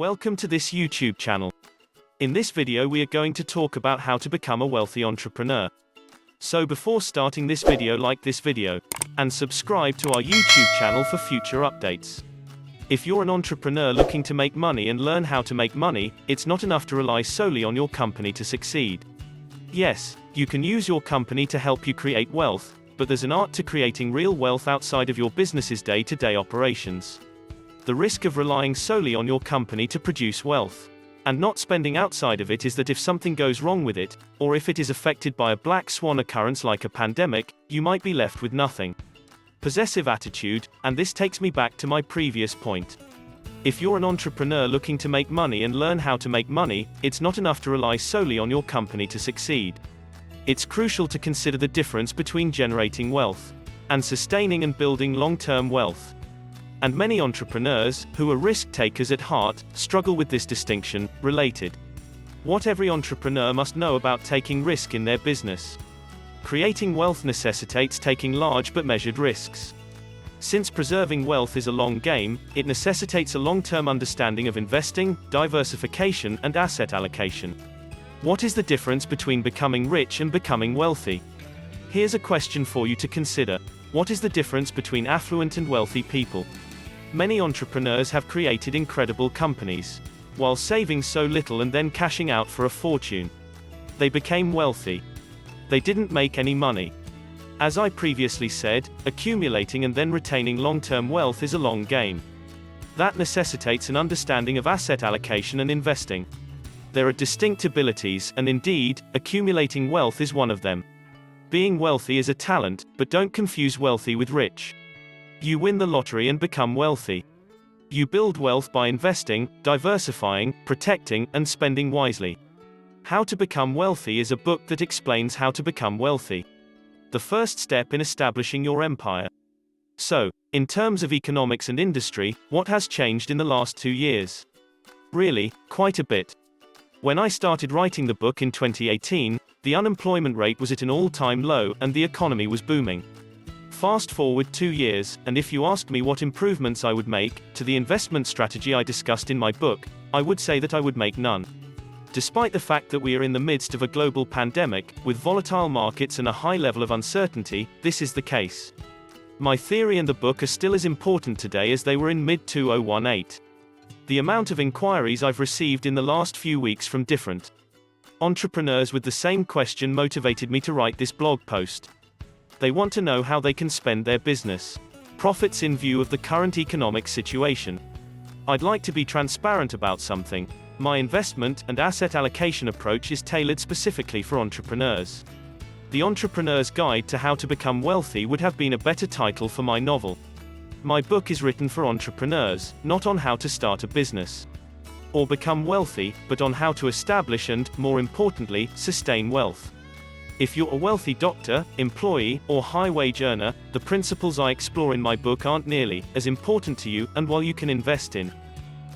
Welcome to this YouTube channel. In this video we are going to talk about how to become a wealthy entrepreneur. So before starting this video, like this video and subscribe to our YouTube channel for future updates. If you're an entrepreneur looking to make money and learn how to make money, it's not enough to rely solely on your company to succeed. Yes, you can use your company to help you create wealth, but there's an art to creating real wealth outside of your business's day-to-day operations. The risk of relying solely on your company to produce wealth and not spending outside of it is that if something goes wrong with it, or if it is affected by a black swan occurrence like a pandemic, you might be left with nothing. Possessive attitude, and this takes me back to my previous point. If you're an entrepreneur looking to make money and learn how to make money, it's not enough to rely solely on your company to succeed. It's crucial to consider the difference between generating wealth and sustaining and building long-term wealth. And many entrepreneurs, who are risk-takers at heart, struggle with this distinction. Related. What every entrepreneur must know about taking risk in their business. Creating wealth necessitates taking large but measured risks. Since preserving wealth is a long game, it necessitates a long-term understanding of investing, diversification, and asset allocation. What is the difference between becoming rich and becoming wealthy? Here's a question for you to consider. What is the difference between affluent and wealthy people? Many entrepreneurs have created incredible companies while saving so little and then cashing out for a fortune. They became wealthy. They didn't make any money. As I previously said, accumulating and then retaining long-term wealth is a long game. That necessitates an understanding of asset allocation and investing. There are distinct abilities, and indeed, accumulating wealth is one of them. Being wealthy is a talent, but don't confuse wealthy with rich. You win the lottery and become wealthy. You build wealth by investing, diversifying, protecting, and spending wisely. How to Become Wealthy is a book that explains how to become wealthy. The first step in establishing your empire. So, in terms of economics and industry, what has changed in the last 2 years? Really, quite a bit. When I started writing the book in 2018, the unemployment rate was at an all-time low and the economy was booming. Fast forward 2 years, and if you asked me what improvements I would make to the investment strategy I discussed in my book, I would say that I would make none. Despite the fact that we are in the midst of a global pandemic, with volatile markets and a high level of uncertainty, this is the case. My theory and the book are still as important today as they were in mid-2018. The amount of inquiries I've received in the last few weeks from different entrepreneurs with the same question motivated me to write this blog post. They want to know how they can spend their business profits in view of the current economic situation. I'd like to be transparent about something. My investment and asset allocation approach is tailored specifically for entrepreneurs. The Entrepreneur's Guide to How to Become Wealthy would have been a better title for my novel. My book is written for entrepreneurs, not on how to start a business or become wealthy, but on how to establish and, more importantly, sustain wealth. If you're a wealthy doctor, employee, or high-wage earner, the principles I explore in my book aren't nearly as important to you, and while you can invest in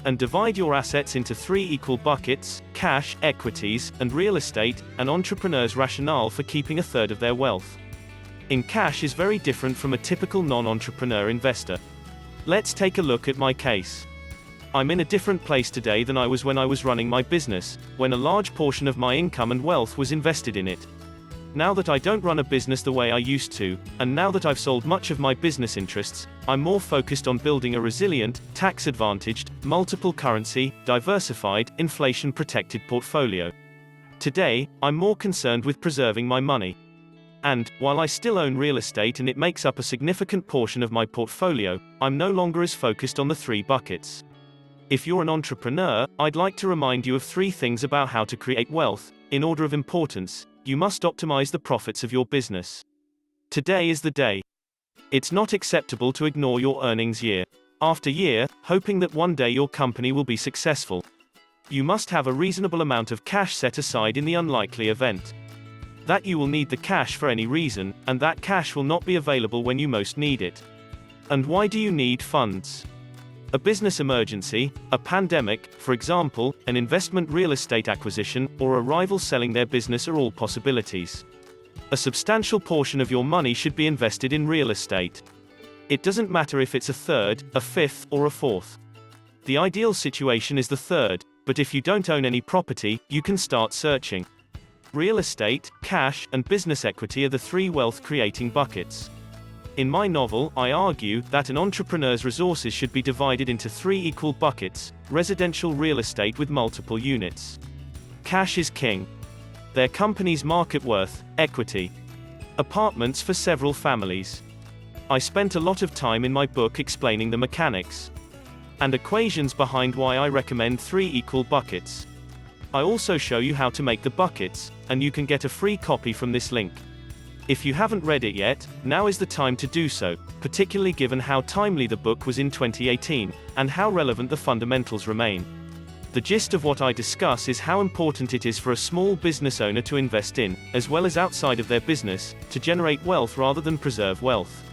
and divide your assets into 3 equal buckets: cash, equities, and real estate, an entrepreneur's rationale for keeping a third of their wealth in cash is very different from a typical non-entrepreneur investor. Let's take a look at my case. I'm in a different place today than I was when I was running my business, when a large portion of my income and wealth was invested in it. Now that I don't run a business the way I used to, and now that I've sold much of my business interests, I'm more focused on building a resilient, tax-advantaged, multiple currency, diversified, inflation-protected portfolio. Today, I'm more concerned with preserving my money. And, while I still own real estate and it makes up a significant portion of my portfolio, I'm no longer as focused on the 3 buckets. If you're an entrepreneur, I'd like to remind you of 3 things about how to create wealth. In order of importance, you must optimize the profits of your business. Today is the day. It's not acceptable to ignore your earnings year after year, hoping that one day your company will be successful. You must have a reasonable amount of cash set aside in the unlikely event that you will need the cash for any reason, and that cash will not be available when you most need it. And why do you need funds? A business emergency, a pandemic, for example, an investment real estate acquisition, or a rival selling their business are all possibilities. A substantial portion of your money should be invested in real estate. It doesn't matter if it's a third, a fifth, or a fourth. The ideal situation is the third, but if you don't own any property, you can start searching. Real estate, cash, and business equity are the three wealth-creating buckets. In my novel, I argue that an entrepreneur's resources should be divided into three equal buckets: residential real estate with multiple units. Cash is king. Their company's market worth, equity. Apartments for several families. I spent a lot of time in my book explaining the mechanics and equations behind why I recommend three equal buckets. I also show you how to make the buckets, and you can get a free copy from this link. If you haven't read it yet, now is the time to do so, particularly given how timely the book was in 2018, and how relevant the fundamentals remain. The gist of what I discuss is how important it is for a small business owner to invest in, as well as outside of their business, to generate wealth rather than preserve wealth.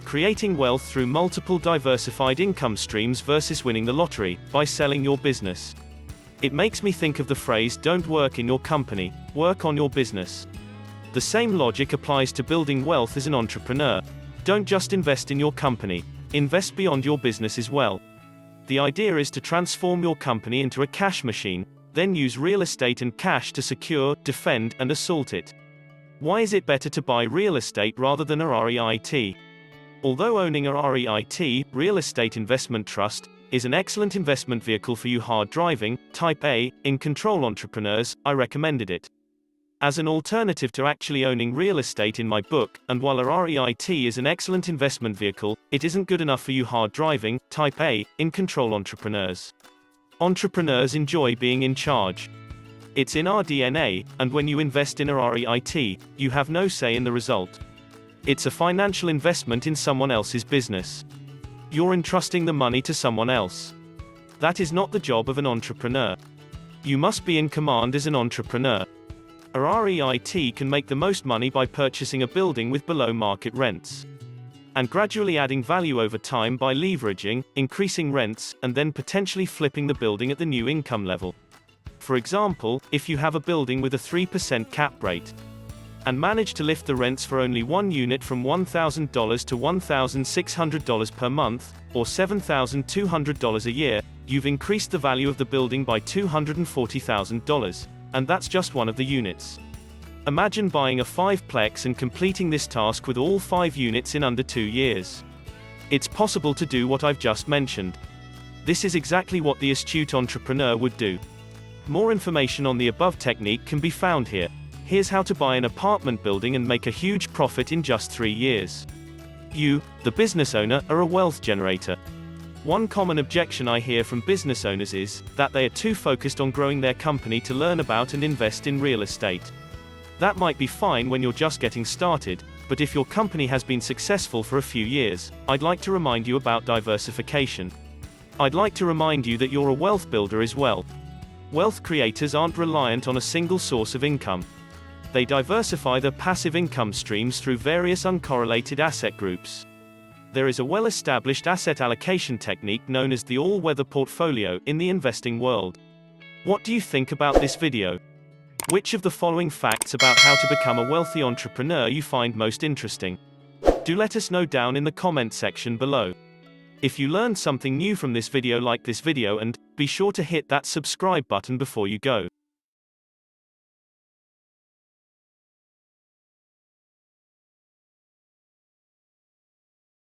Creating wealth through multiple diversified income streams versus winning the lottery, by selling your business. It makes me think of the phrase, "Don't work in your company, work on your business." The same logic applies to building wealth as an entrepreneur. Don't just invest in your company, invest beyond your business as well. The idea is to transform your company into a cash machine, then use real estate and cash to secure, defend, and assault it. Why is it better to buy real estate rather than a REIT? Although owning a REIT, Real Estate Investment Trust, is an excellent investment vehicle for you hard-driving, Type A, in-control entrepreneurs, I recommended it as an alternative to actually owning real estate in my book, and while a REIT is an excellent investment vehicle, it isn't good enough for you hard-driving, Type A, in-control entrepreneurs. Entrepreneurs enjoy being in charge. It's in our DNA, and when you invest in a REIT, you have no say in the result. It's a financial investment in someone else's business. You're entrusting the money to someone else. That is not the job of an entrepreneur. You must be in command as an entrepreneur. A REIT can make the most money by purchasing a building with below-market rents and gradually adding value over time by leveraging, increasing rents, and then potentially flipping the building at the new income level. For example, if you have a building with a 3% cap rate and manage to lift the rents for only one unit from $1,000 to $1,600 per month, or $7,200 a year, you've increased the value of the building by $240,000, and that's just one of the units. Imagine buying a 5-plex and completing this task with all 5 units in under 2 years. It's possible to do what I've just mentioned. This is exactly what the astute entrepreneur would do. More information on the above technique can be found here. Here's how to buy an apartment building and make a huge profit in just 3 years. You, the business owner, are a wealth generator. One common objection I hear from business owners is that they are too focused on growing their company to learn about and invest in real estate. That might be fine when you're just getting started, but if your company has been successful for a few years, I'd like to remind you about diversification. I'd like to remind you that you're a wealth builder as well. Wealth creators aren't reliant on a single source of income. They diversify their passive income streams through various uncorrelated asset groups. There is a well-established asset allocation technique known as the all-weather portfolio in the investing world. What do you think about this video? Which of the following facts about how to become a wealthy entrepreneur you find most interesting? Do let us know down in the comment section below. If you learned something new from this video, like this video and be sure to hit that subscribe button before you go.